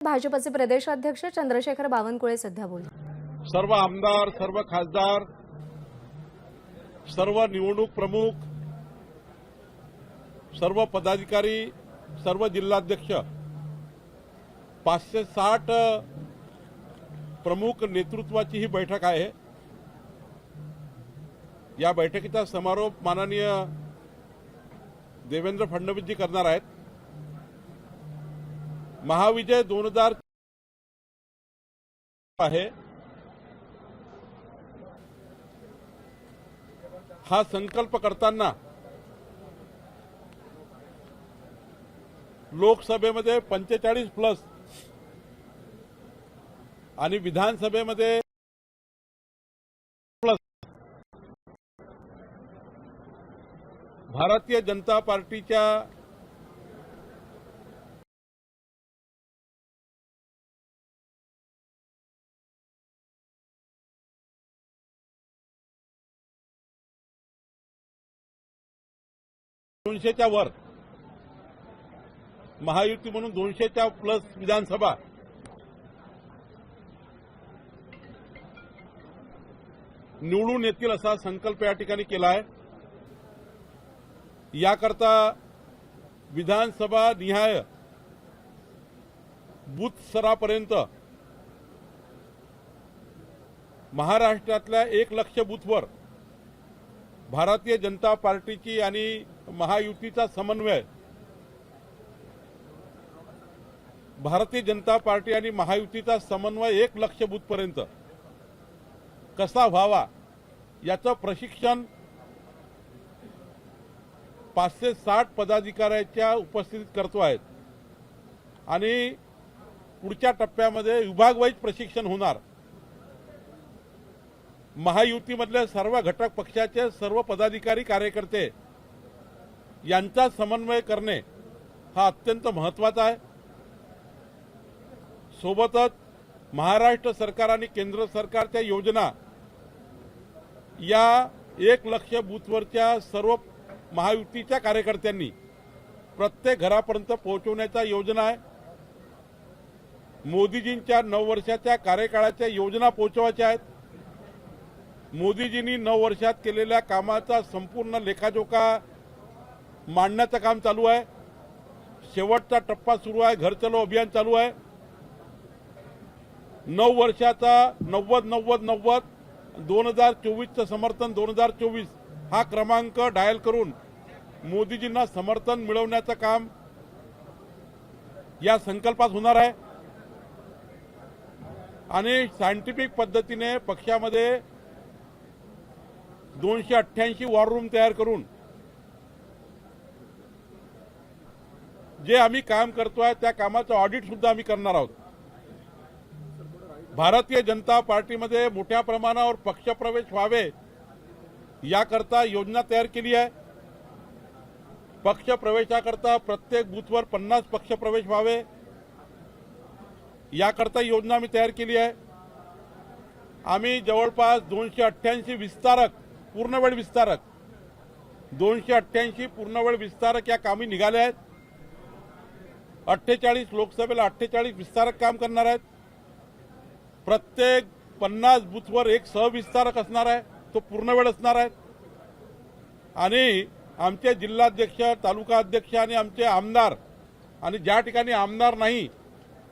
भाजपचे प्रदेशाध्यक्ष चंद्रशेखर बावनकुळे सध्या बोलले। सर्व आमदार, सर्व खासदार, सर्व निवडणूक प्रमुख, सर्व पदाधिकारी, सर्व जिल्हाध्यक्ष 560 प्रमुख नेतृत्वाची ही बैठक आहे। या बैठकीचा समारोप माननीय देवेंद्र फडणवीसजी करणार आहेत। महाविजय 2000 आहे। हा संकल्प करताना लोकसभेमध्ये 45+ आणि विधानसभेमध्ये प्लस भारतीय जनता पार्टीच्या दोनशेच्या वर महायुती म्हणून 200च्या प्लस विधानसभा निवडून येतील असा संकल्प या ठिकाणी केला आहे। याकरता विधानसभा निहाय बूथ स्तरापर्यंत महाराष्ट्रातल्या 1 लाख बूथवर भारतीय जनता पार्टीची आणि महायुतीचा समन्वय, भारतीय जनता पार्टी आणि महायुतीचा समन्वय 1 लाख बूथपर्यंत कसा व्हावा याचं प्रशिक्षण 560 पदाधिकाऱ्यांच्या उपस्थितीत करतो आहेत आणि पुढच्या टप्प्यामध्ये विभागवाईज प्रशिक्षण होणार। महायुतीमधले सर्व घटक पक्षाचे सर्व पदाधिकारी कार्यकर्ते यांचा समन्वय करणे हा अत्यंत महत्त्वाचा आहे। सोबतच महाराष्ट्र सरकार आणि केंद्र सरकारच्या योजना या 1 लाख बूथवरच्या सर्व महायुतीच्या कार्यकर्त्यांनी प्रत्येक घरापर्यंत पोहोचवण्याच्या योजना आहे। मोदीजींच्या 9 वर्षाच्या कार्यकाळाच्या योजना पोहोचवायच्या आहेत। मोदीजींनी 9 वर्षात केलेल्या कामाचा संपूर्ण लेखाजोखा मांडण्याचं काम चालू आहे। शेवटचा टप्पा सुरू आहे, घर चलो अभियान चालू आहे। 9 वर्षाचा 90-90-90 2024चं समर्थन 2024 हा क्रमांक डायल करून मोदीजींना समर्थन मिळवण्याचं काम या संकल्पात होणार आहे आणि सायंटिफिक पद्धतीने पक्षामध्ये 288 वॉर रूम तयार करून जे आम्ही काम करतोय त्या कामाचं ऑडिट सुद्धा आम्ही करणार आहोत। भारतीय जनता पार्टीमध्ये मोठ्या प्रमाणावर पक्षप्रवेश व्हावे याकरता योजना तयार केली आहे। पक्षप्रवेशाकरता प्रत्येक बूथवर 50 पक्षप्रवेश व्हावे याकरता योजना आम्ही तयार केली आहे। आम्ही जवळपास 288 विस्तारक, पूर्णवेळ विस्तारक 288 पूर्णवेळ विस्तारक या कामी निघाले आहेत। 48 लोकसभेला 48 विस्तारक काम करणार आहेत। प्रत्येक 50 बूथवर एक सहविस्तारक असणार आहे, तो पूर्णवेळ असणार आहे आणि आमचे जिल्हाध्यक्ष, तालुका अध्यक्ष आणि आमचे आमदार आणि ज्या ठिकाणी आमदार नाही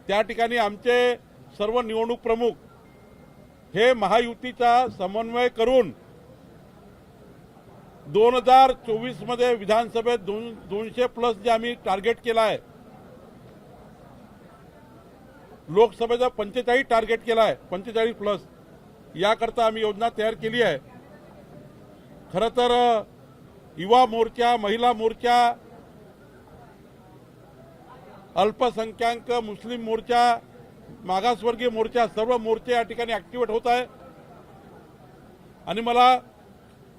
त्या ठिकाणी आमचे सर्व निवडणूक प्रमुख हे महायुतीचा समन्वय करून 2024 मध्ये विधानसभेत 200+ जे आम्ही टार्गेट केला आहे, लोकसभेचा 45 टार्गेट केला आहे, 45+ याकरता आम्ही योजना तयार केली आहे। खरं तर युवा मोर्चा, महिला मोर्चा, अल्पसंख्याक मुस्लिम मोर्चा, मागासवर्गीय मोर्चा सर्व मोर्चे या ठिकाणी ऍक्टिव्हेट होत आहे आणि मला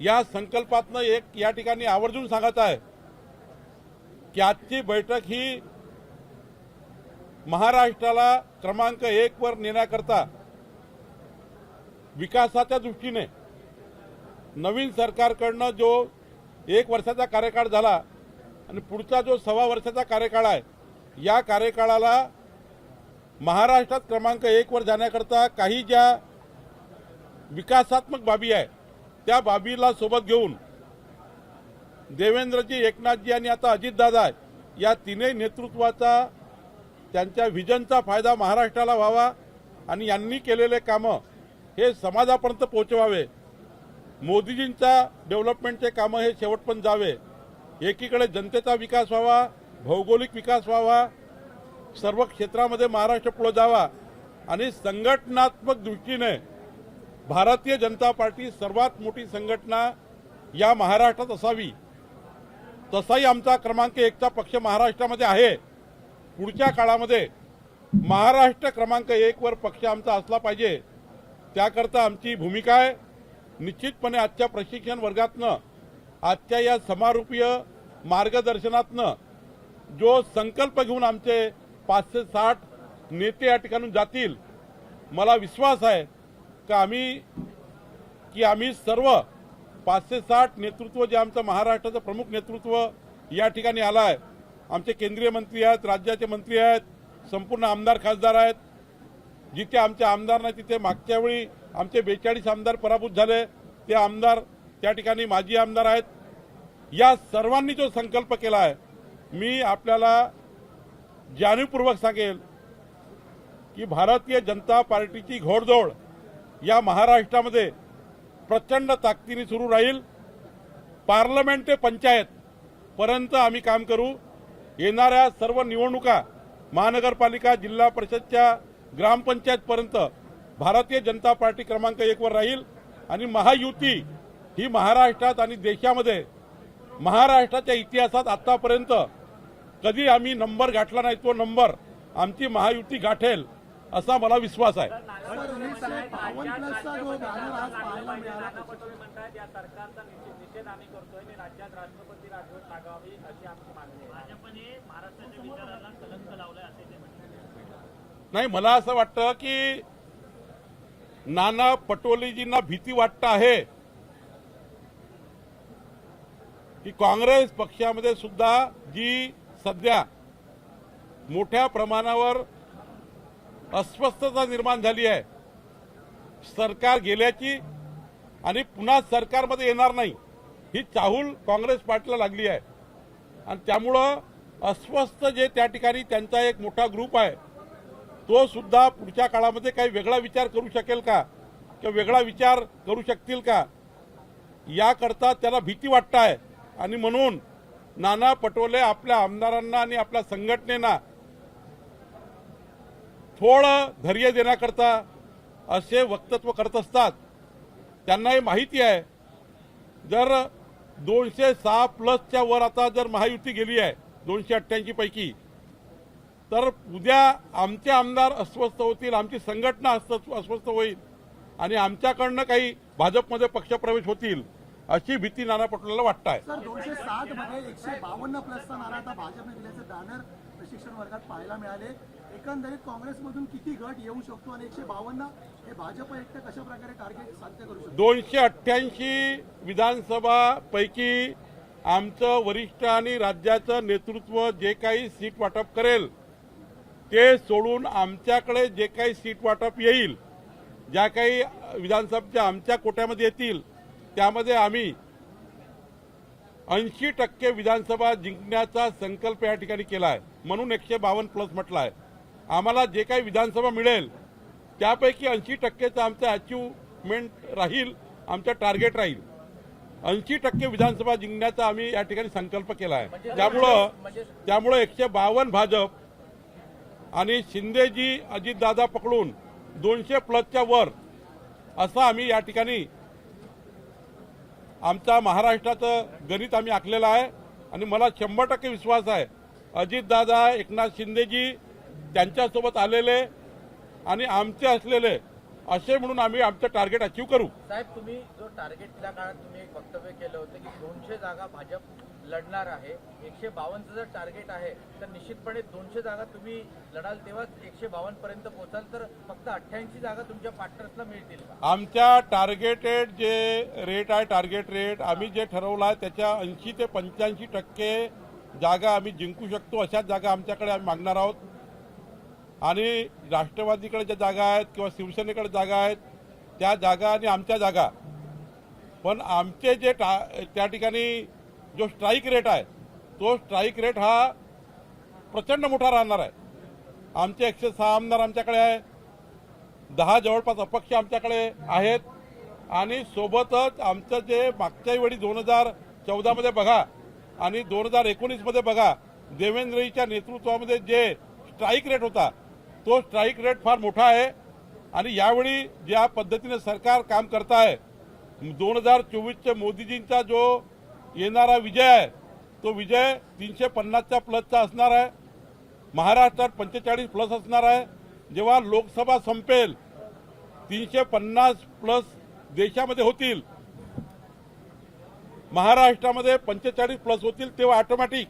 या संकल्पातनं एक या ठिकाणी आवर्जून सांगायचं आहे की आजची बैठक ही महाराष्ट्राला क्रमांक 1 वर नेण्याकरता विकासाच्या दृष्टीने नवीन सरकारकडनं जो 1 वर्षाचा कार्यकाळ झाला आणि पुढचा जो 1.25 वर्षाचा कार्यकाळ आहे या कार्यकाळाला महाराष्ट्रात क्रमांक 1 वर जाण्याकरता काही ज्या विकासात्मक बाबी आहे त्या बाबीला सोबत घेऊन देवेंद्रजी, एकनाथजी आणि आता अजितदादा या तिन्ही नेतृत्वाचा त्यांच्या व्हिजनचा फायदा महाराष्ट्राला व्हावा आणि यांनी केलेले कामं हे समाजापर्यंत पोहोचवावे. मोदीजींचा डेव्हलपमेंटचे कामं हे शेवटपर्यंत जावे. एकीकडे जनतेचा विकास व्हावा, भौगोलिक विकास व्हावा, सर्व क्षेत्रामध्ये महाराष्ट्र पुढे जावा आणि संघटनात्मक दृष्टीने भारतीय जनता पार्टी सर्वात मोठी संघटना या महाराष्ट्रात असावी. तसाही आमचा क्रमांक 1चा पक्ष महाराष्ट्रामध्ये आहे. पुढच्या काळामध्ये महाराष्ट्र क्रमांक 1 वर पक्ष आमचा असला पाहिजे. त्याकरता आमची भूमिका आहे. निश्चितपणे आजच्या प्रशिक्षण वर्गातनं, आजच्या या समारोपीय मार्गदर्शनातनं जो संकल्प घेऊन आमचे 560 नेते या ठिकाणून जातील, मला विश्वास आहे की आम्ही सर्व 560 नेतृत्व जे आमचं महाराष्ट्राचं प्रमुख नेतृत्व या ठिकाणी आलं आहे. आमचे केंद्रीय मंत्री आहेत, राज्याचे मंत्री आहेत, संपूर्ण आमदार खासदार आहेत. जिथे आमचे आमदार नाही तिथे मागच्या वेळी आमचे 42 आमदार पराभूत झाले, ते आमदार त्या ठिकाणी माजी आमदार आहेत. या सर्वांनी जो संकल्प केला आहे, मी आपल्याला जाणीवपूर्वक सांगेल की भारतीय जनता पार्टीची घोडदौड या महाराष्ट्रामध्ये प्रचंड ताकदीने सुरू राहील. पार्लमेंट ते पंचायत पर्यंत आम्ही काम करू. येणाऱ्या सर्व निवडणुका महानगरपालिका, जिल्हा परिषदच्या, ग्रामपंचायत पर्यंत भारतीय जनता पार्टी क्रमांक 1 वर राहील आणि महायुती ही महाराष्ट्रात आणि देशामध्ये, महाराष्ट्राच्या इतिहासात आतापर्यंत कधी आम्ही नंबर गाठला नाही, तो नंबर आमची महायुती गाठेल असा मला विश्वास आहे. नाही, मला असं वाटतं की नाना पटोलेजींना भीती वाटत आहे की काँग्रेस पक्षामध्ये सुद्धा जी सध्या मोठ्या प्रमाणावर अस्वस्थता निर्माण झाली आहे, सरकार गेल्याची आणि पुन्हा सरकारमध्ये येणार नाही ही चाहूल काँग्रेस पार्टीला लागली आहे. आणि त्यामुळं अस्वस्थ जे त्या ठिकाणी त्यांचा एक मोठा ग्रुप आहे, तो सुद्धा पुढच्या काळामध्ये काही वेगळा विचार करू शकेल का किंवा वेगळा विचार करू शकतील का, याकरता त्याला भीती वाटत आहे. आणि म्हणून नाना पटोले आपल्या आमदारांना आणि आपल्या संघटनेला थोडं धैर्य देण्याकरता असे वक्तव्य करत असतात. त्यांनाही माहिती आहे जर 206 प्लसच्या वर आता जर महायुती गेली आहे 288 पैकी, तर उद्या आमचे आमदार अस्वस्थ होतील, आमची संघटना अस्वस्थ होईल आणि आमच्याकडनं काही भाजपमध्ये पक्षप्रवेश होतील अशी भीती नाना पटोलेला वाटत आहे. सर 260 मध्ये 152 प्लसचा नारा आता भाजपने दिल्याचे बॅनर प्रशिक्षण वर्गात पाहायला मिळाले. एकंदरीत काँग्रेसमधून किती गट येऊ शकतो आणि 152 हे भाजप एकटे कशा प्रकारे टार्गेट साध्य करू शकतो? 288 विधानसभा पैकी आमचं वरिष्ठ आणि राज्याचं नेतृत्व जे काही सीट वाटप करेल ते सोडून आमच्याकडे जे काही सीट वाटप येईल, ज्या काही विधानसभेच्या आमच्या कोट्यामध्ये येतील, त्यामध्ये आम्ही 80% विधानसभा जिंकण्याचा संकल्प या ठिकाणी केला आहे. म्हणून 152 प्लस म्हटलं आहे. आम्हाला जे काही विधानसभा मिळेल त्यापैकी 80%चं आमचं अचिव्हमेंट राहील, आमचं टार्गेट राहील. 80% विधानसभा जिंकण्याचा आम्ही या ठिकाणी संकल्प केला आहे. त्यामुळे 152 भाजप आणि शिंदेजी, अजितदादा पकडून 200 प्लसच्या वर असं आम्ही या ठिकाणी आमचा महाराष्ट्राचं गणित आम्ही आखलेलं आहे. आणि मला 100% विश्वास आहे अजितदादा, एकनाथ शिंदेजी त्यांच्यासोबत आलेले आणि आमचे असलेले असे म्हणून आम्ही आमचं टार्गेट अचीव करू. साहेब, तुम्ही जो टार्गेटच्या काळात तुम्ही एक वक्तव्य केलं होतं की 200 जागा भाजप लढणार आहे, 152चं जर टार्गेट आहे तर निश्चितपणे 200 जागा तुम्ही लढाल तेव्हाच 152 पर्यंत पोहोचाल, तर फक्त 88 जागा तुमच्या पार्टनर्सला मिळतील का? आमच्या टार्गेटेड जे रेट आहे, टार्गेट रेट आम्ही जे ठरवलं आहे त्याच्या 80 ते 85% जागा आम्ही जिंकू शकतो, अशाच जागा आमच्याकडे आम्ही मागणार आहोत. आणि राष्ट्रवादीकडे ज्या जागा आहेत किंवा शिवसेनेकडे जागा आहेत त्या जागा आणि आमच्या जागा, पण आमचे जे त्या ठिकाणी जो स्ट्राईक रेट आहे तो स्ट्राईक रेट हा प्रचंड मोठा राहणार आहे. आमचे 106 आमदार आमच्याकडे आहे, 10 जवळपास अपक्ष आमच्याकडे आहेत आणि सोबतच आमचं जे मागच्या वेळी 2014 मध्ये बघा आणि 2019 मध्ये बघा देवेंद्रजीच्या नेतृत्वामध्ये जे स्ट्राईक रेट होता तो स्ट्राईक रेट फार मोठा आहे. आणि यावेळी ज्या पद्धतीने सरकार काम करत आहे 2024च्या मोदीजींचा जो येणारा विजय आहे तो विजय 350च्या प्लसचा असणार आहे. महाराष्ट्रात 45 प्लस असणार आहे. जेव्हा लोकसभा संपेल 350 प्लस देशामध्ये होतील, महाराष्ट्रामध्ये 45 प्लस होतील, तेव्हा ऑटोमॅटिक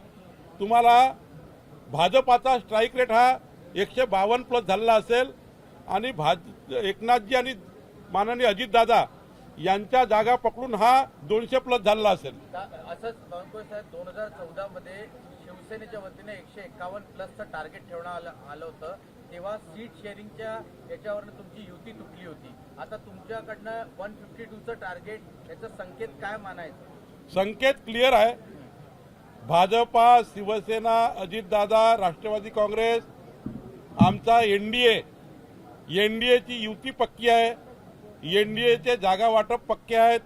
तुम्हाला भाजपाचा स्ट्राईक रेट हा 152 प्लस झालेला असेल आणि एकनाथजी आणि माननीय अजितदादा यांच्या जागा पकडून हा 200 प्लस झालेला असेल. असंच बावनकुळे साहेब 2014 मध्ये शिवसेनेच्या वतीने 151 प्लसचं टार्गेट ठेवण्यात आलं होतं, तेव्हा सीट शेअरिंगच्या याच्यावरनं तुमची युती तुटली होती. आता तुमच्याकडनं 152चं टार्गेट याचा संकेत काय मानायचं? संकेत क्लिअर आहे. भाजपा, शिवसेना, अजितदादा, राष्ट्रवादी काँग्रेस, आमचा एनडीएची युती पक्की आहे. एनडीएचे जागा वाटप पक्के आहेत.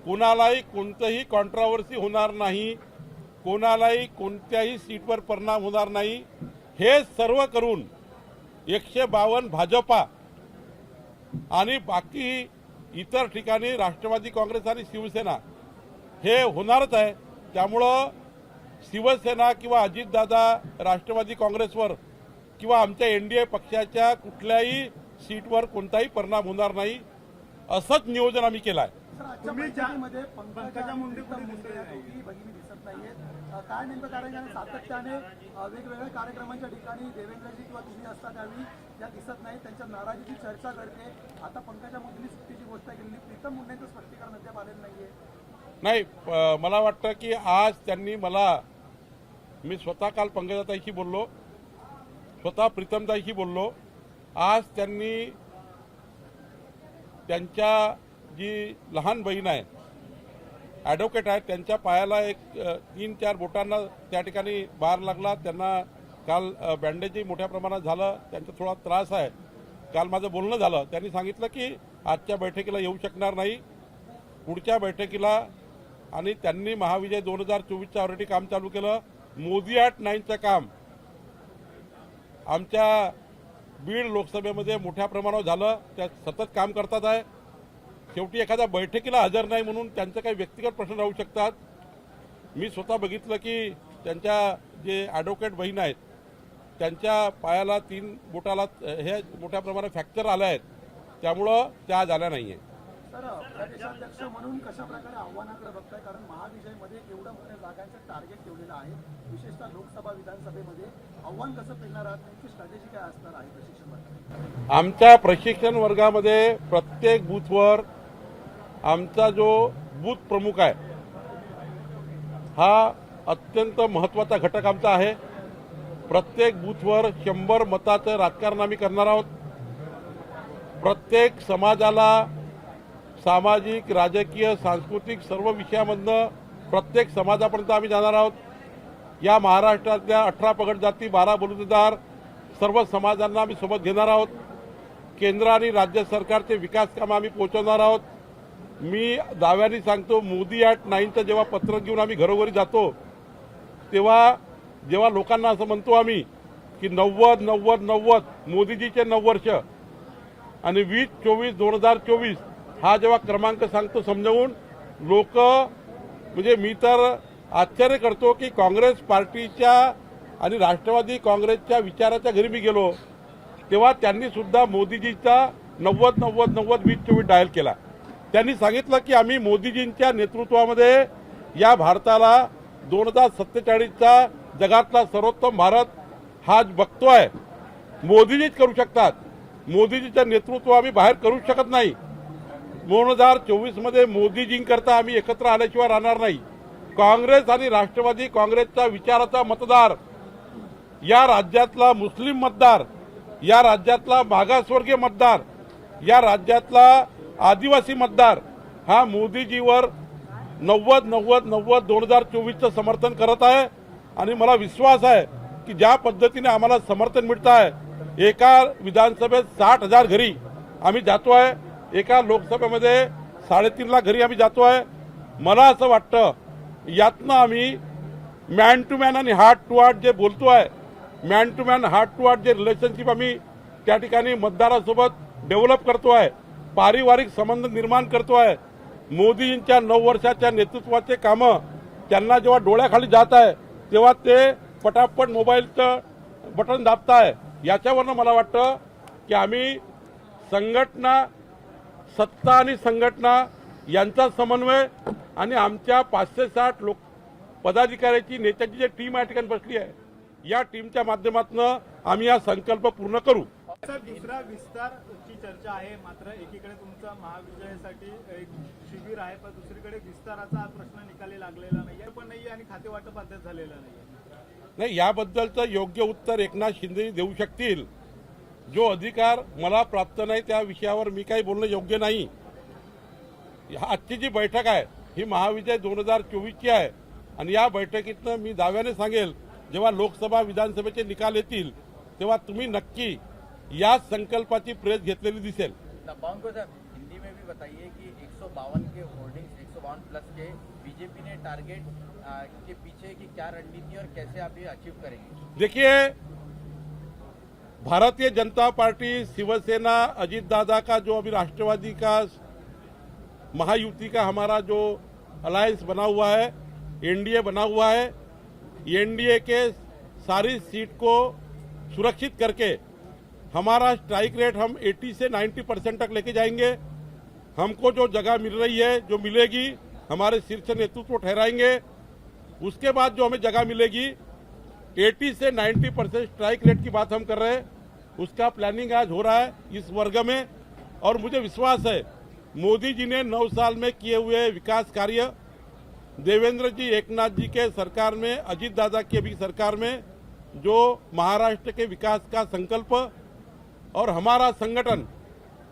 कोणालाही कोणतंही कॉन्ट्राव्हर्सी होणार नाही, कोणालाही कोणत्याही सीटवर परिणाम होणार नाही. हे सर्व करून 152 भाजपा आणि बाकी इतर ठिकाणी राष्ट्रवादी काँग्रेस आणि शिवसेना हे होणारच आहे. त्यामुळं शिवसेना किंवा अजितदादा राष्ट्रवादी काँग्रेसवर किंवा आमच्या एनडीए पक्षाच्या कुठल्याही सीटवर कोणताही परिणाम होणार नाही असंच नियोजन आम्ही केलं आहे. सर, आजच्या बैठकीमध्ये पंकजा मुंडे दोघी भगिनी दिसत नाहीयेत. काय नेमकं कारण आहे? सातत्याने वेगवेगळ्या कार्यक्रमांच्या ठिकाणी देवेंद्रजी किंवा तुम्ही असता त्यावेळी त्या दिसत नाही, त्यांच्या नाराजीची चर्चा घडते. आता पंकजा मुंडेंनी सुट्टीची गोष्ट केलेली, प्रीतम मुंडेंचं स्पष्टीकरण अद्याप आलेलं नाहीये. नाही, मला वाटतं की आज त्यांनी मी स्वतः काल पंकजाताईशी बोललो, स्वतः प्रीतमताईशी बोललो. आज त्यांनी त्यांच्या जी लहान बहीण आहे, ॲडव्होकेट आहेत, त्यांच्या पायाला एक 3-4 बोटांना त्या ठिकाणी बार लागला. त्यांना काल बँडेजही मोठ्या प्रमाणात झालं, त्यांचा थोडा त्रास आहे. काल माझं बोलणं झालं, त्यांनी सांगितलं की आजच्या बैठकीला येऊ शकणार नाही, पुढच्या बैठकीला. आणि त्यांनी महाविजय 2024चं ऑलरेडी काम चालू केलं. मोदी ॲट 9चं काम आमच्या बीड लोकसभेमध्ये मोठ्या प्रमाणावर झालं, त्या सतत काम करतात आहे. शेवटी एखाद्या बैठकीला हजर नाही म्हणून त्यांचे काही व्यक्तिगत प्रश्न राहू शकतात. मी स्वतः बघितलं की त्यांच्या जे ॲडव्होकेट बहीण आहेत त्यांच्या पायाला 3 बोटाला हे मोठ्या प्रमाणात फ्रॅक्चर आले आहेत, त्यामुळं त्या झाल्या नाही आहे. सर, प्रदेशाध्यक्ष म्हणून कशा प्रकारे आव्हानाकडे बघताय? कारण महाविजयमध्ये एवढं मोठ्या जागांचं टार्गेट ठेवलेलं आहे, विशेषतः लोकसभा विधानसभेमध्ये. आव्हान कसं पेलणार आहात? नेमकी स्ट्रॅटेजी काय असणार आहे प्रशिक्षण वर्गात? आमच्या प्रशिक्षण वर्गामध्ये प्रत्येक बूथवर आमचा जो बूथ प्रमुख आहे हा अत्यंत महत्त्वाचा घटक आमचा आहे. प्रत्येक बूथवर 100 मताचं राजकारण आम्ही करणार आहोत. प्रत्येक समाजाला सामाजिक, राजकीय, सांस्कृतिक सर्व विषयामधनं प्रत्येक समाजापर्यंत आम्ही जाणार आहोत. या महाराष्ट्रातल्या 18 पगड जाती, 12 बलुतेदार सर्व समाजांना आम्ही सोबत घेणार आहोत. केंद्र आणि राज्य सरकारचे विकास कामं आम्ही पोहोचवणार आहोत. मी दाव्याने सांगतो, मोदी ॲट 9चं जेव्हा पत्र घेऊन आम्ही घरोघरी जातो तेव्हा जेव्हा लोकांना असं म्हणतो आम्ही की 90-90-90 मोदीजीचे 9 वर्ष आणि 2024 हा जेव्हा क्रमांक सांगतो समजावून, लोक म्हणजे मी तर आश्चर्य करतो की काँग्रेस पार्टीच्या आणि राष्ट्रवादी काँग्रेसच्या विचाराच्या घरी मी गेलो तेव्हा त्यांनी सुद्धा मोदीजीचा 90-90-90-20-24 डायल केला. त्यांनी सांगितलं की आम्ही मोदीजींच्या नेतृत्वामध्ये या भारताला 2047चा जगातला सर्वोत्तम भारत हा बघतोय. मोदीजीच करू शकतात, मोदीजीचं नेतृत्व आम्ही बाहेर करू शकत नाही. 2024मध्ये मोदीजींकरता आम्ही एकत्र आल्याशिवाय राहणार नाही. काँग्रेस आणि राष्ट्रवादी काँग्रेसचा विचाराचा मतदार, या राज्यातला मुस्लिम मतदार या राज्यातला मागासवर्गीय मतदार, या राज्यातला आदिवासी मतदार हा मोदीजीवर 2024चं समर्थन करत आहे. आणि मला विश्वास आहे की ज्या पद्धतीने आम्हाला समर्थन मिळत आहे, एका विधानसभेत 60,000 घरी आम्ही जातो आहे, एका लोकसभेमध्ये 3.5 लाख घरी आम्ही जातो आहे. मला असं वाटतं यातनं आम्ही मॅन टू मॅन आणि हार्ट टू हार्ट जे बोलतो आहे, man to man heart to heart जे रिलेशनशिप आम्ही त्या ठिकाणी मतदारासोबत डेव्हलप करतो आहे, पारिवारिक संबंध निर्माण करतो आहे. मोदींच्या 9 वर्षाच्या नेतृत्वाचे कामं त्यांना जेव्हा डोळ्याखाली जात आहे तेव्हा ते पटापट मोबाईलचं बटन दाबताय. याच्यावरनं मला वाटतं की आम्ही संघटना, सत्ता आणि संघटना यांचा समन्वय आणि आमच्या 560 लोक पदाधिकाऱ्याची, नेत्याची जी टीम या ठिकाणी बसली आहे, या टीमच्या माध्यमातून आम्ही हा संकल्प पूर्ण करू. सर, दुसरा विस्तारची चर्चा आहे. मात्र एकीकडे तुमचा महाविजयासाठी एक शिबिर आहे, पण दुसरीकडे विस्ताराचा प्रश्न निकाली लागलेला नाही पण नाही आणि खाते वाटप अद्याप झालेलं नाही. याबद्दलचं योग्य उत्तर एकनाथ शिंदे देऊ शकतील. जो अधिकार मला प्राप्त नाही त्या विषयावर मी काही बोलणं योग्य नाही. आजची जी बैठक आहे ही महाविजय 2024ची आहे आणि या बैठकीतनं मी दाव्याने सांगेल, जेव्हा लोकसभा विधानसभेचे निकाल येतील तेव्हा तुम्ही नक्की या संकल्पाची प्रेस घेतलेली दिसेल. दबंग सर, हिंदी में भी बताइए कि 152 के होर्डिंग्स, 152 प्लस के बीजेपी ने टारगेट के पीछे की क्या रणनीति और कैसे आप ये अचीव करेंगे? देखिए, भारतीय जनता पार्टी, शिवसेना, अजीत दादा का जो अभी राष्ट्रवादी का महायुति का हमारा जो अलायंस बना हुआ है, एनडीए बना हुआ है, एनडीए के सारी सीट को सुरक्षित करके हमारा स्ट्राइक रेट हम 80 से 90% तक लेके जाएंगे. हमको जो जगह मिल रही है, जो मिलेगी, हमारे शीर्ष नेतृत्व ठहराएंगे. उसके बाद जो हमें जगह मिलेगी 80 से 90% स्ट्राइक रेट की बात हम कर रहे हैं, उसका प्लानिंग आज हो रहा है इस वर्ग में. और मुझे विश्वास है मोदी जी ने 9 साल में किए हुए विकास कार्य, देवेंद्र जी, एकनाथ जी के सरकार में, अजीत दादा की भी सरकार में जो महाराष्ट्र के विकास का संकल्प और हमारा संगठन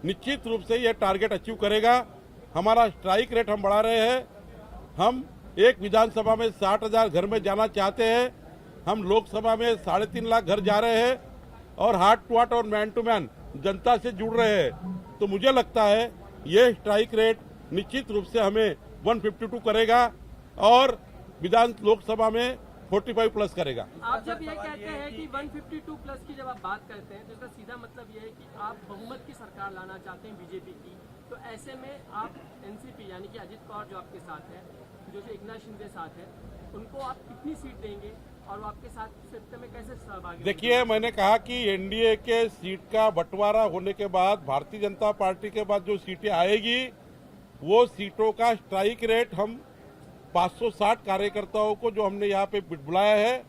निश्चित रूप से ये टारगेट अचीव करेगा. हमारा स्ट्राइक रेट हम बढ़ा रहे हैं. हम एक विधानसभा में 60,000 घर में जाना चाहते हैं. हम लोकसभा में 3.5 लाख घर जा रहे हैं और हार्ट टू हार्ट और मैन टू मैन जनता से जुड़ रहे हैं. तो मुझे लगता है ये स्ट्राइक रेट निश्चित रूप से हमें 152 करेगा और विधान लोकसभा में 45 प्लस करेगा. आप जब ये कहते हैं कि 152 प्लस की जब आप बात करते हैं तो इसका सीधा मतलब ये है कि आप बहुमत की सरकार लाना चाहते हैं बीजेपी की. तो ऐसे में आप एनसीपी यानी कि अजित पवार जो आपके साथ है, जो एकनाथ शिंदे साथ है, उनको आप कितनी सीट देंगे और वो आपके साथ सत्ता में कैसे सहभागी? देखिए, मैंने कहा कि एनडीए के सीट का बंटवारा होने के बाद भारतीय जनता पार्टी के बाद जो सीटें आएगी वो सीटों का स्ट्राइक रेट हम 560 कार्यकर्ताओं को जो हमने यहाँ पे बुलाया है,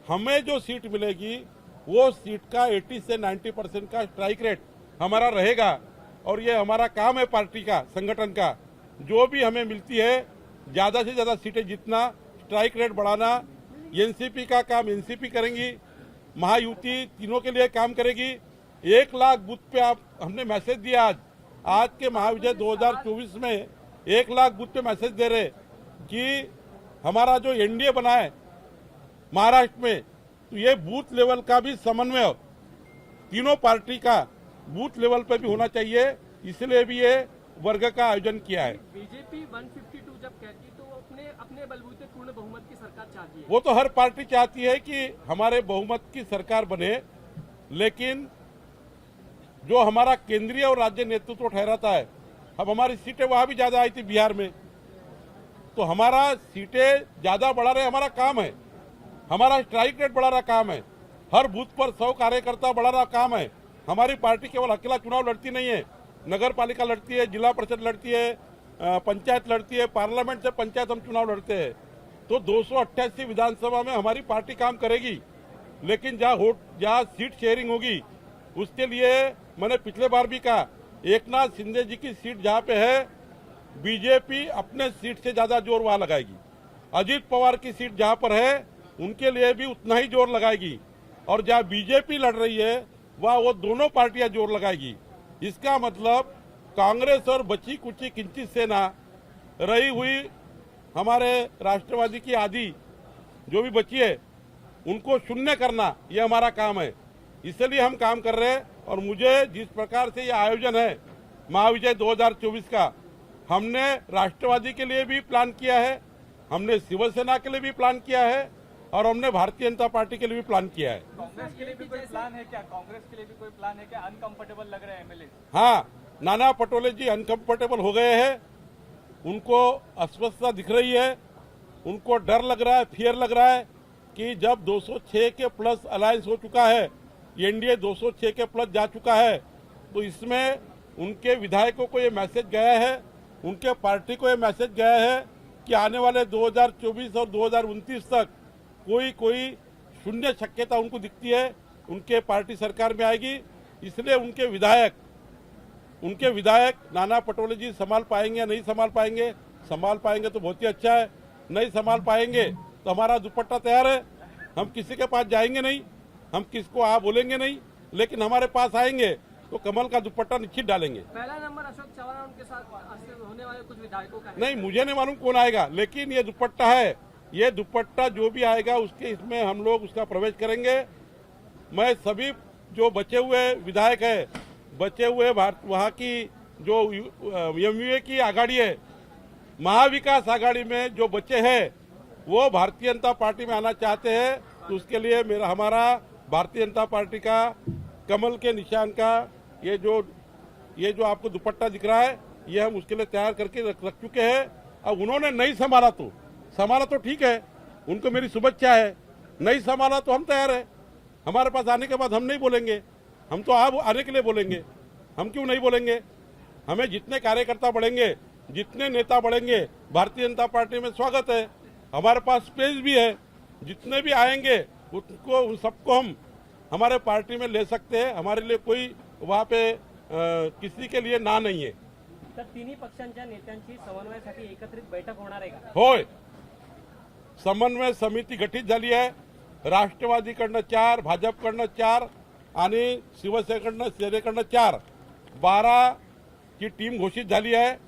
हमें जो सीट मिलेगी वो सीट का 80 से 90% का स्ट्राइक रेट हमारा रहेगा. और ये हमारा काम है पार्टी का, संगठन का. जो भी हमें मिलती है ज्यादा से ज्यादा सीटें जीतना, स्ट्राइक रेट बढ़ाना. एनसीपी का काम एनसीपी करेंगी, महायुति तीनों के लिए काम करेगी. 1 लाख बूथ पे आप हमने मैसेज दिया. आज के महाविजय 2024 में 1 लाख बूथ पे मैसेज दे रहे कि हमारा जो एनडीए बना है महाराष्ट्र में, तो ये बूथ लेवल का भी समन्वय तीनों पार्टी का बूथ लेवल पे भी होना चाहिए. इसलिए भी ये वर्ग का आयोजन किया है. बीजेपी 152 जब कहती तो अपने अपने बलबूते पूर्ण बहुमत की सरकार चाहती है. वो तो हर पार्टी चाहती है कि हमारे बहुमत की सरकार बने, लेकिन जो हमारा केंद्रीय और राज्य नेतृत्व ठहराता है, अब हमारी सीटें वहां भी ज्यादा आई थी बिहार में, तो हमारा सीटें ज्यादा बढ़ा रहे हमारा काम है. हमारा स्ट्राइक रेट बढ़ा रहा काम है. हर बूथ पर 100 कार्यकर्ता बढ़ा रहा काम है. हमारी पार्टी केवल अकेला चुनाव लड़ती नहीं है, नगर पालिका लड़ती है, जिला परिषद लड़ती है, पंचायत लड़ती है, पार्लियामेंट से पंचायत हम चुनाव लड़ते हैं. तो 288 विधानसभा में हमारी पार्टी काम करेगी. लेकिन जहाँ सीट शेयरिंग होगी उसके लिए मैंने पिछले बार भी कहा, एकनाथ शिंदे जी की सीट जहाँ पे है बीजेपी अपने सीट से ज्यादा जोर वहां लगाएगी. अजीत पवार की सीट जहां पर है उनके लिए भी उतना ही जोर लगाएगी. और जहां बीजेपी लड़ रही है वह वो दोनों पार्टियां जोर लगाएगी। इसका मतलब कांग्रेस और बची कुची किंचित सेना रही हुई हमारे राष्ट्रवादी की आधी जो भी बची है उनको शून्य करना ये हमारा काम है। इसलिए हम काम कर रहे हैं। और मुझे जिस प्रकार से ये आयोजन है महाविजय 2024 का, हमने राष्ट्रवादी के लिए भी प्लान किया है, हमने शिवसेना के लिए भी प्लान किया है और हमने भारतीय जनता पार्टी के लिए भी प्लान किया है। कांग्रेस के लिए भी कोई प्लान है क्या? कांग्रेस के लिए भी कोई प्लान है क्या? अनकंफर्टेबल लग रहे हैं एमएलए? हाँ, नाना पटोले जी अनकंफर्टेबल हो गए हैं, उनको अस्वस्थता दिख रही है, उनको डर लग रहा है, फियर लग रहा है कि जब 206 के प्लस अलायंस हो चुका है, एनडीए 206 के प्लस जा चुका है, तो इसमें उनके विधायकों को ये मैसेज गया है, उनके पार्टी को ये मैसेज गया है कि आने वाले 2024 और 2029 तक कोई शून्य शक्यता उनको दिखती है, उनके पार्टी सरकार में आएगी। इसलिए उनके विधायक नाना पटोले जी संभाल पाएंगे या नहीं संभाल पाएंगे? संभाल पाएंगे तो बहुत ही अच्छा है, नहीं संभाल पाएंगे तो हमारा दुपट्टा तैयार है। हम किसी के पास जाएंगे नहीं, हम किसको बोलेंगे नहीं, लेकिन हमारे पास आएंगे तो कमल का दुपट्टा निश्चित डालेंगे। पहला नंबर अशोक चव्हाण उनके साथ होने वाले कुछ विधायकों का है। नहीं, मुझे नहीं मालूम कौन आएगा, लेकिन ये दुपट्टा है, ये दुपट्टा जो भी आएगा उसके इसमें हम लोग उसका प्रवेश करेंगे। मैं सभी जो बचे हुए विधायक है, बचे हुए वहाँ की जो एमयूए की आघाड़ी है, महाविकास आघाड़ी में जो बच्चे हैं वो भारतीय जनता पार्टी में आना चाहते हैं, तो उसके लिए हमारा भारतीय जनता पार्टी का कमल के निशान का ये जो आपको दुपट्टा दिख रहा है, ये हम उसके लिए तैयार करके रख चुके हैं। अब उन्होंने नहीं संभाला तो ठीक है, उनको मेरी शुभेच्छा है। नहीं संभाला तो हम तैयार है, हमारे पास आने के बाद हम नहीं बोलेंगे, हम तो आप आने के लिए बोलेंगे। हम क्यों नहीं बोलेंगे? हमें जितने कार्यकर्ता बढ़ेंगे, जितने नेता बढ़ेंगे, भारतीय जनता पार्टी में स्वागत है, हमारे पास स्पेस भी है। जितने भी आएंगे उन सबको हम हमारे पार्टी में ले सकते हैं। हमारे लिए कोई वहाँ पे किसी के लिए ना नहीं है। तर तिन्ही पक्षांच्या नेत्यांची समन्वयासाठी एकत्रित बैठक होणार आहे का? होय, समन्वय समिती गठीत झाली आहे। राष्ट्रवादीकडनं 4, भाजपकडनं 4 आणि सेनेकडनं 4, 12 ची टीम घोषित झाली आहे।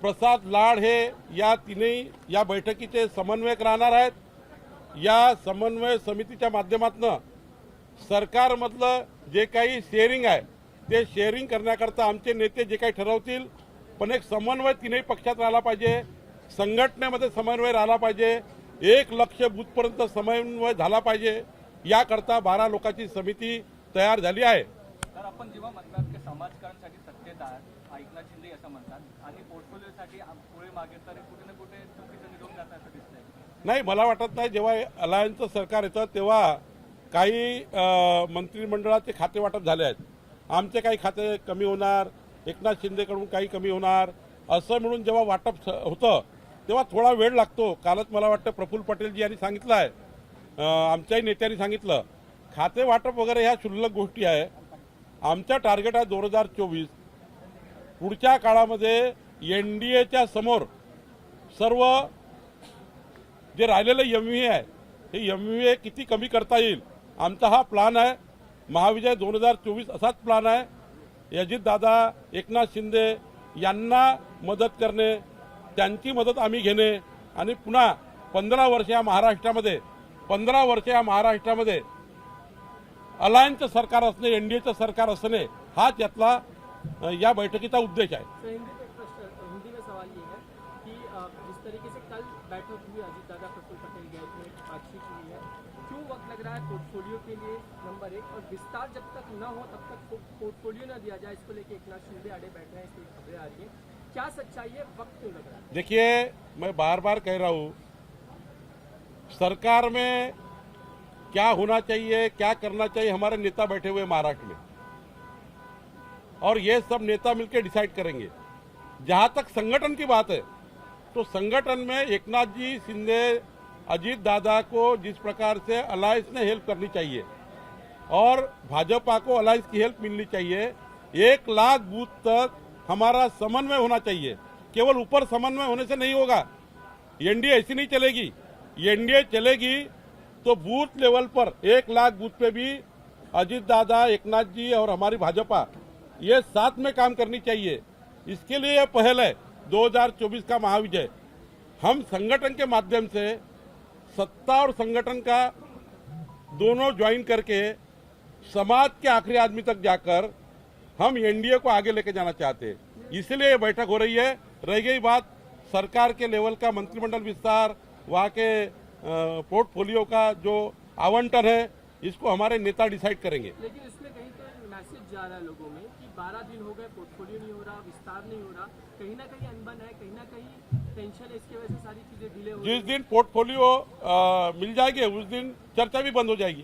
प्रसाद लाड हे या तिन्ही या बैठकीचे समन्वयक राहणार आहेत। या समन्वय समितीच्या माध्यमातून सरकारमधलं जे काही शेअरिंग आहे ते शेअरिंग करण्याकरता आमचे नेते जे काही ठरवतील, पण एक समन्वय तिन्ही पक्षात राहिला पाहिजे, संघटनेमध्ये समन्वय राहिला पाहिजे, 1 लाख बूथपर्यंत समन्वय झाला पाहिजे, याकरता 12 लोकांची समिती तयार झाली आहे। तर आपण जेव्हा म्हणतात की समाजकारणसाठी सत्तेत आहात, एकनाथ शिंदे असं म्हणतात आणि पोर्टफोलिओसाठी पुढे मागे तर कुठे ना कुठे चुकीचं निघून जात असं दिसतंय। नाही, मला वाटत नाही जेव्हा अलायन्सचं सरकार येतं तेव्हा काही मंत्रिमंडळाचे खाते वाटप झाले आहेत, आमचे काही खाते कमी होणार, एकनाथ शिंदेकडून काही कमी होणार, असं म्हणून जेव्हा वाटप होतं तेव्हा थोडा वेळ लागतो। कालच मला वाटतं प्रफुल्ल पटेलजी यांनी सांगितलं आहे, आमच्याही नेत्यांनी सांगितलं, खाते वाटप वगैरे ह्या क्षुल्लक गोष्टी आहे। आमचा टार्गेट आहे 2024 पुढच्या काळामध्ये एनडीएच्या समोर सर्व जे राहिलेले एमव्हीए आहे हे एमव्हीए किती कमी करता येईल, आमचा हा प्लान आहे। महाविजय 2024 असाच प्लान आहे। अजित दादा, एकनाथ शिंदे यांना मदत करणे, त्यांची मदत आम्ही घेणे आणि पुन्हा 15 वर्ष या महाराष्ट्रामध्ये अलायन्सचं सरकार असणे, एनडीएचं सरकार असणे हाच यातला या बैठकीचा उद्देश आहे। हिंदी में सवाल ये है कि जिस तरीके से कल बैठक हुई, अजीत दादा प्रफुल्ल पटेल गए थे, बातचीत हुई है, क्यों वक्त लग रहा है पोर्टफोलियो के लिए? नंबर 1, और विस्तार जब तक न हो तब तक पोर्टफोलियो न दिया जाए, इसको लेके एकनाथ शिंदे आड़े बैठ रहे हैं, इसकी खबरें आ रही है, क्या सच्चाई है? वक्त क्यों लग रहा है? देखिए, मैं बार बार कह रहा हूँ, सरकार में क्या होना चाहिए, क्या करना चाहिए, हमारे नेता बैठे हुए महाराष्ट्र में, और ये सब नेता मिलकर डिसाइड करेंगे। जहां तक संगठन की बात है तो संगठन में एकनाथ जी शिंदे, अजीत दादा को जिस प्रकार से अलायंस ने हेल्प करनी चाहिए और भाजपा को अलायंस की हेल्प मिलनी चाहिए। 1 लाख बूथ तक हमारा समन्वय होना चाहिए। केवल ऊपर समन्वय होने से नहीं होगा, एनडीए ऐसी नहीं चलेगी। एनडीए चलेगी तो बूथ लेवल पर 1 लाख बूथ पे भी अजीत दादा, एकनाथ जी और हमारी भाजपा ये साथ में काम करनी चाहिए। इसके लिए यह पहल है 2024 का महाविजय। हम संगठन के माध्यम से सत्ता और संगठन का दोनों ज्वाइन करके समाज के आखिरी आदमी तक जाकर हम एनडीए को आगे लेके जाना चाहते हैं। इसलिए ये बैठक हो रही है। रह गई बात सरकार के लेवल का मंत्रिमंडल विस्तार, वहाँ के पोर्टफोलियो का जो आवंटन है, इसको हमारे नेता डिसाइड करेंगे। लेकिन इसमें कहीं तो मैसेज जा रहा है लोगों में कि 12 दिन हो गए, पोर्टफोलियो नहीं हो रहा, विस्तार नहीं हो रहा, कहीं ना कहीं अनबन है, कहीं ना कहीं टेंशन है, इसकी वजह से सारी चीजें डिले हो रही जिस दिन पोर्टफोलियो मिल जाएगी उस दिन चर्चा भी बंद हो जाएगी।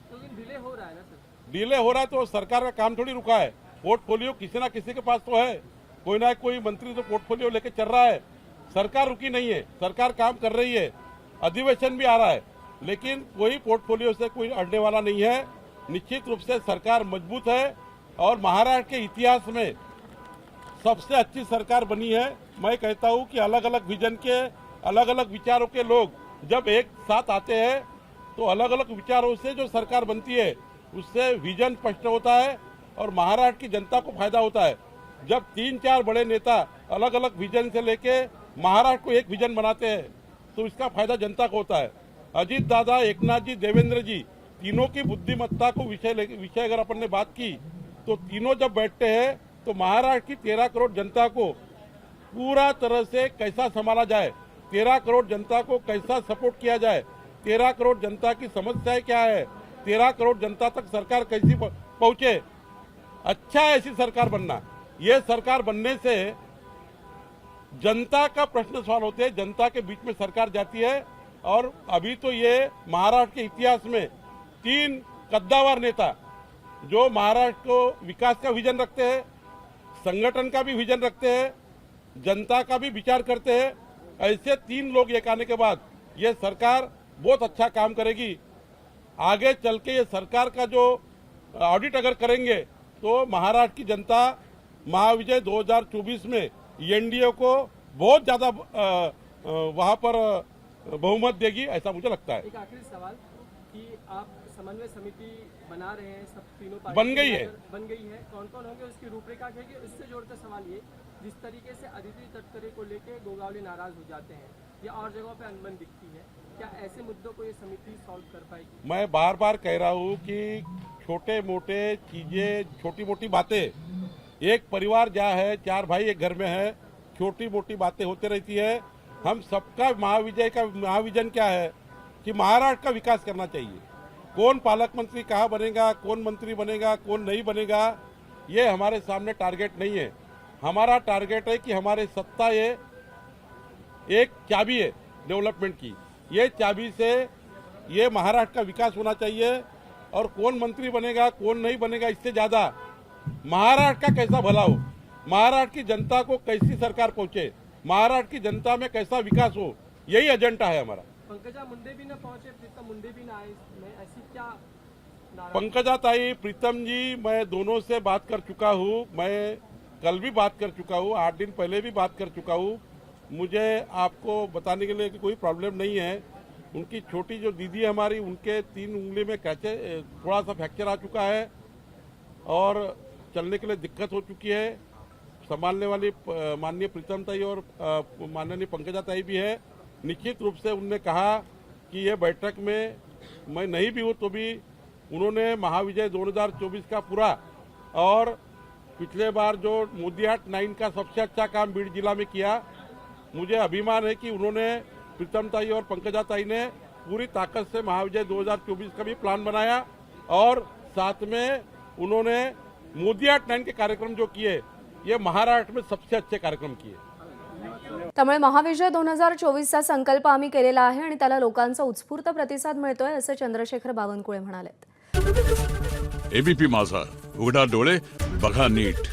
तो लेकिन डिले हो रहा है ना सर। डिले हो रहा है तो सरकार का काम थोड़ी रुका है। पोर्टफोलियो किसी ना किसी के पास तो है, कोई ना कोई मंत्री तो पोर्टफोलियो लेके चल रहा है। सरकार रुकी नहीं है, सरकार काम कर रही है, अधिवेशन भी आ रहा है, लेकिन कोई पोर्टफोलियो से कोई अड़ने वाला नहीं है। निश्चित रूप से सरकार मजबूत है और महाराष्ट्र के इतिहास में सबसे अच्छी सरकार बनी है। मैं कहता हूं कि अलग अलग विजन के, अलग अलग विचारों के लोग जब एक साथ आते हैं तो अलग अलग विचारों से जो सरकार बनती है उससे विजन स्पष्ट होता है और महाराष्ट्र की जनता को फायदा होता है। जब 3-4 बड़े नेता अलग अलग विजन से लेके महाराष्ट्र को एक विजन बनाते हैं तो इसका फायदा जनता को होता है। अजीत दादा, एकनाथ जी, देवेंद्र जी, तीनों की बुद्धिमत्ता को विषय अगर अपन ने बात की तो तीनों जब बैठते हैं तो महाराष्ट्र की 13 करोड़ जनता को पूरा तरह से कैसा संभाला जाए, 13 करोड़ जनता को कैसा सपोर्ट किया जाए, 13 करोड़ जनता की समस्याएं क्या है, 13 करोड़ जनता तक सरकार कैसी पहुंचे, अच्छा ऐसी सरकार बनना। ये सरकार बनने से जनता का प्रश्न सवाल होते हैं, जनता के बीच में सरकार जाती है। और अभी तो ये महाराष्ट्र के इतिहास में 3 कद्दावर नेता जो महाराष्ट्र को विकास का विजन रखते हैं, संगठन का भी विजन रखते हैं, जनता का भी विचार करते हैं, ऐसे 3 लोग एक आने के बाद ये सरकार बहुत अच्छा काम करेगी। आगे चल के ये सरकार का जो ऑडिट अगर करेंगे तो महाराष्ट्र की जनता महाविजय 2024 में एनडीए को बहुत ज्यादा वहां पर बहुमत देगी, ऐसा मुझे लगता है। एक आखिरी सवाल कि आप समन्वय समिति बना रहे हैं, सब तीनों पार्टी बन गई है। कौन कौन होंगे, उसकी रूपरेखा क्या है? इससे जोड़कर सवाल ये, जिस तरीके से अदिति तटकरे को लेके गोगावले नाराज हो जाते हैं या और जगहों पे अनबन दिखती है, क्या ऐसे मुद्दों को ये समिति सॉल्व कर पाएगी? मैं बार बार कह रहा हूँ कि छोटे मोटे चीजें, छोटी मोटी बातें, एक परिवार जहाँ है, 4 भाई एक घर में है, छोटी मोटी बातें होती रहती है। हम सबका महाविजन क्या है कि महाराष्ट्र का विकास करना चाहिए। कौन पालक मंत्री कहाँ बनेगा, कौन मंत्री बनेगा, कौन नहीं बनेगा, ये हमारे सामने टारगेट नहीं है। हमारा टारगेट है कि हमारे सत्ता ये एक चाबी है डेवलपमेंट की, ये चाबी से ये महाराष्ट्र का विकास होना चाहिए। और कौन मंत्री बनेगा, कौन नहीं बनेगा, इससे ज्यादा महाराष्ट्र का कैसा भला हो, महाराष्ट्र की जनता को कैसी सरकार पहुंचे, महाराष्ट्र की जनता में कैसा विकास हो, यही एजेंडा है हमारा। पंकजा मुंडे भी न पहुंचे, प्रीतम मुंडे भी न आए, ऐसी क्या नाराज? पंकजा ताई, प्रीतम जी, मैं दोनों से बात कर चुका हूँ। मैं कल भी बात कर चुका हूँ, 8 दिन पहले भी बात कर चुका हूँ। मुझे आपको बताने के लिए कि कोई प्रॉब्लम नहीं है। उनकी छोटी जो दीदी है हमारी, उनके 3 उंगली में थोड़ा सा फ्रैक्चर आ चुका है और चलने के लिए दिक्कत हो चुकी है। संभालने वाली माननीय प्रीतम ताई और माननीय पंकजा ताई भी है। निश्चित रूप से उन्होंने कहा कि ये बैठक में मैं नहीं भी हूँ तो भी उन्होंने महाविजय 2024 का पूरा और पिछले बार जो मोदीहाट 9 का सबसे अच्छा काम बीड जिला में किया, मुझे अभिमान है कि उन्होंने, प्रीतम ताई और पंकजा ताई ने पूरी ताकत से महाविजय 2024 का भी प्लान बनाया और साथ में उन्होंने मोदीहाट 9 के कार्यक्रम जो किए, ये महाराष्ट्र में सबसे अच्छे कार्यक्रम किए। त्यामुळे महाविजय 2024चा संकल्प आम्ही केलेला आहे आणि त्याला लोकांचा उत्स्फूर्त प्रतिसाद मिळतोय असं चंद्रशेखर बावनकुळे म्हणालेत। एबीपी माझा, उघडा डोळे बघा नीट।